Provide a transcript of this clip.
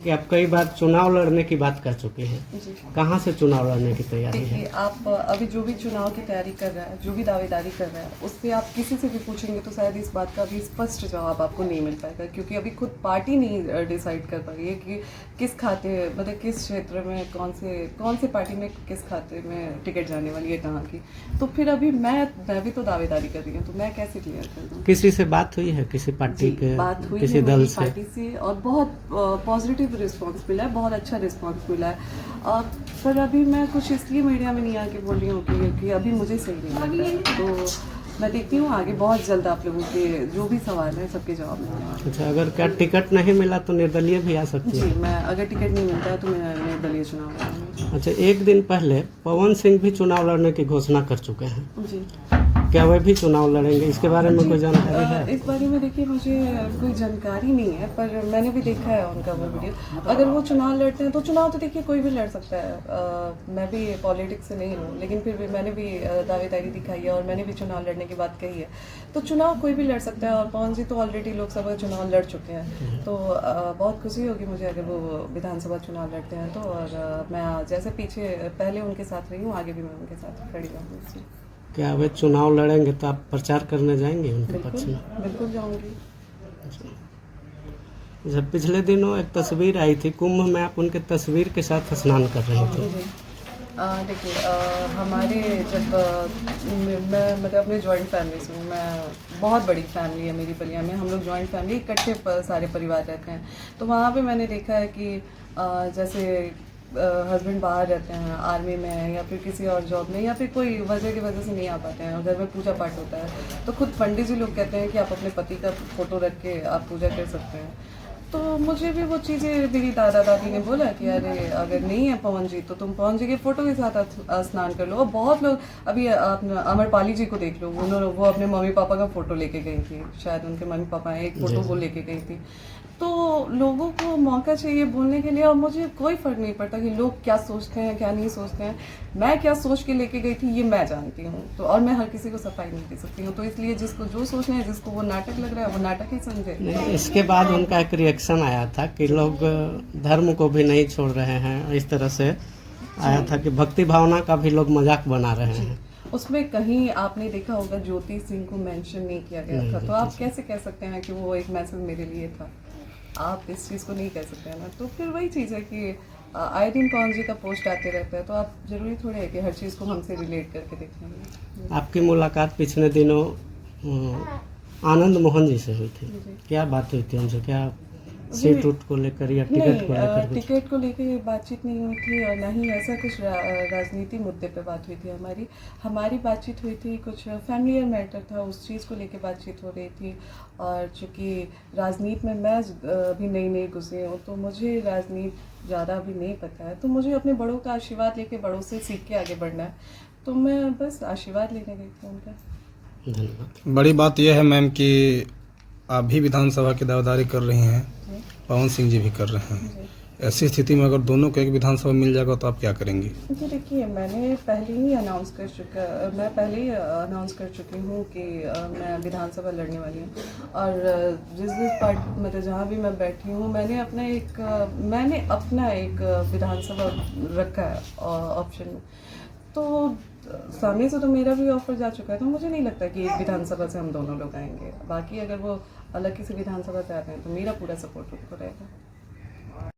कि आप कई बार चुनाव लड़ने की बात कर चुके हैं। जी। कहाँ से चुनाव लड़ने की तैयारी है? देखिए, आप अभी जो भी चुनाव की तैयारी कर रहा है, जो भी दावेदारी कर रहा है, उससे आप किसी से भी पूछेंगे तो शायद इस बात का भी स्पष्ट जवाब आपको नहीं मिल पाएगा, क्योंकि अभी खुद पार्टी नहीं डिसाइड कर पा रही है कि किस खाते, मतलब किस क्षेत्र में कौन से पार्टी में किस खाते में टिकट जाने वाली है कहाँ की। तो फिर अभी मैं भी तो दावेदारी कर रही हूँ, तो मैं कैसे क्लियर कर दूँ? किसी से बात हुई है, किसी पार्टी के, बात हुई किसी है दल मेरी से? पार्टी से, और बहुत पॉजिटिव रिस्पांस मिला है, बहुत अच्छा रिस्पांस मिला है। पर अभी मैं कुछ इसलिए मीडिया में नहीं आके बोल रही हूँ कि अभी मुझे सही नहीं लग रहा है। तो मैं देखती हूँ आगे बहुत जल्द आप लोगों के जो भी सवाल हैं सबके जवाब मिलने वाले हैं। अच्छा, अगर क्या टिकट नहीं मिला तो निर्दलीय भी आ सकती जी, है? मैं अगर टिकट नहीं मिलता है तो मैं निर्दलीय चुनाव लड़ूंगी। अच्छा, एक दिन पहले पवन सिंह भी चुनाव लड़ने की घोषणा कर चुके हैं। जी। क्या वे भी चुनाव लड़ेंगे? इसके बारे में कोई जानकारी है? इस बारे में देखिए मुझे कोई जानकारी नहीं है, पर मैंने भी देखा है उनका वो वीडियो। अगर वो चुनाव लड़ते हैं तो चुनाव तो देखिए कोई भी लड़ सकता है। मैं भी पॉलिटिक्स से नहीं हूँ, लेकिन फिर भी मैंने भी दावेदारी दिखाई है और मैंने भी चुनाव लड़ने की बात कही है। तो चुनाव कोई भी लड़ सकता है, और पवन जी तो ऑलरेडी लोकसभा चुनाव लड़ चुके हैं। तो बहुत खुशी होगी मुझे अगर वो विधानसभा चुनाव लड़ते हैं तो। और मैं जैसे पीछे पहले उनके साथ रही हूँ, आगे भी मैं उनके साथ खड़ी रहूँगी। क्या वे चुनाव लड़ेंगे तो आप प्रचार करने जाएंगे उनके पक्ष में? बिल्कुल जाऊँगी। जब पिछले दिनों एक तस्वीर आई थी कुंभ में, आप उनके तस्वीर के साथ स्नान कर रहे थे। देखिए, हमारे जब मैं मतलब अपने जॉइंट फैमिली से हूँ, मैं बहुत बड़ी फैमिली है मेरी बलिया में, हम लोग जॉइंट फैमिली इकट्ठे सारे परिवार रहते हैं। तो वहाँ पे मैंने देखा है कि जैसे हस्बैंड बाहर रहते हैं, आर्मी में है या फिर किसी और जॉब में, या फिर कोई वजह की वजह से नहीं आ पाते हैं, घर में पूजा पाठ होता है, तो खुद पंडित जी लोग कहते हैं कि आप अपने पति का फोटो रख के आप पूजा कर सकते हैं। तो मुझे भी वो चीज़ें मेरी दादा दादी ने बोला कि अरे अगर नहीं है पवन जी तो तुम पवन जी के फोटो के साथ स्नान कर लो। और बहुत लोग, अभी आप अमरपाली जी को देख लो, वो अपने मम्मी पापा का फोटो लेके गई थी, शायद उनके मम्मी पापा एक फोटो वो लेके गई थी। तो लोगों को मौका चाहिए बोलने के लिए, और मुझे कोई फर्क नहीं पड़ता कि लोग क्या सोचते हैं क्या नहीं सोचते हैं। मैं क्या सोच के लेके गई थी ये मैं जानती हूँ, तो और मैं हर किसी को सफाई नहीं दे सकती हूँ। तो इसलिए जिसको जो सोचना है, जिसको वो नाटक लग रहा है वो नाटक ही समझे। नहीं, इसके बाद उनका एक रिएक्शन आया था कि लोग धर्म को भी नहीं छोड़ रहे हैं, इस तरह से आया था कि भक्ति भावना का भी लोग मजाक बना रहे हैं। उसमें कहीं आपने देखा होगा ज्योति सिंह को मेंशन नहीं किया गया था, तो आप कैसे कह सकते हैं कि वो एक मैसेज मेरे लिए था? आप इस चीज़ को नहीं कह सकते हैं ना। तो फिर वही चीज़ है कि आए दिन पवन जी का पोस्ट आते रहता है, तो आप जरूरी थोड़े है कि हर चीज़ को हमसे रिलेट करके देखेंगे। आपकी मुलाकात पिछले दिनों आनंद मोहन जी से हुई थी। क्या बात हुई थी उनसे? क्या सीट उट को लेकर या टिकट को लेकर? टिकट को लेकर बातचीत नहीं हुई थी, और ना ही ऐसा कुछ राजनीति मुद्दे पे बात हुई थी। हमारी बातचीत हुई थी, कुछ फैमिलियर मैटर था, उस चीज़ को लेकर बातचीत हो रही थी। और चूँकि राजनीति में मैं अभी नई घुसी हूँ, तो मुझे राजनीति ज़्यादा अभी नहीं पता है। तो मुझे अपने बड़ों का आशीर्वाद लेके, बड़ों से सीख के आगे बढ़ना है, तो मैं बस आशीर्वाद लेने गई थी उनका। धन्यवाद। बड़ी बात यह है मैम कि आप भी विधानसभा की दावेदारी कर रही हैं, पवन सिंह जी भी कर रहे हैं। ऐसी स्थिति में अगर दोनों को एक विधानसभा मिल जाएगा तो आप क्या करेंगी? जी देखिए, मैं पहले ही अनाउंस कर चुकी हूँ कि मैं विधानसभा लड़ने वाली हूँ। और जिस पार्टी, मतलब जहाँ भी मैं बैठी हूँ, मैंने अपना एक विधानसभा रखा है ऑप्शन में। तो सामने से तो मेरा भी ऑफर जा चुका है, तो मुझे नहीं लगता कि एक विधानसभा से हम दोनों लोग आएंगे। बाकी अगर वो अलग किसी विधानसभा से आते हैं तो मेरा पूरा सपोर्ट उनको रहेगा।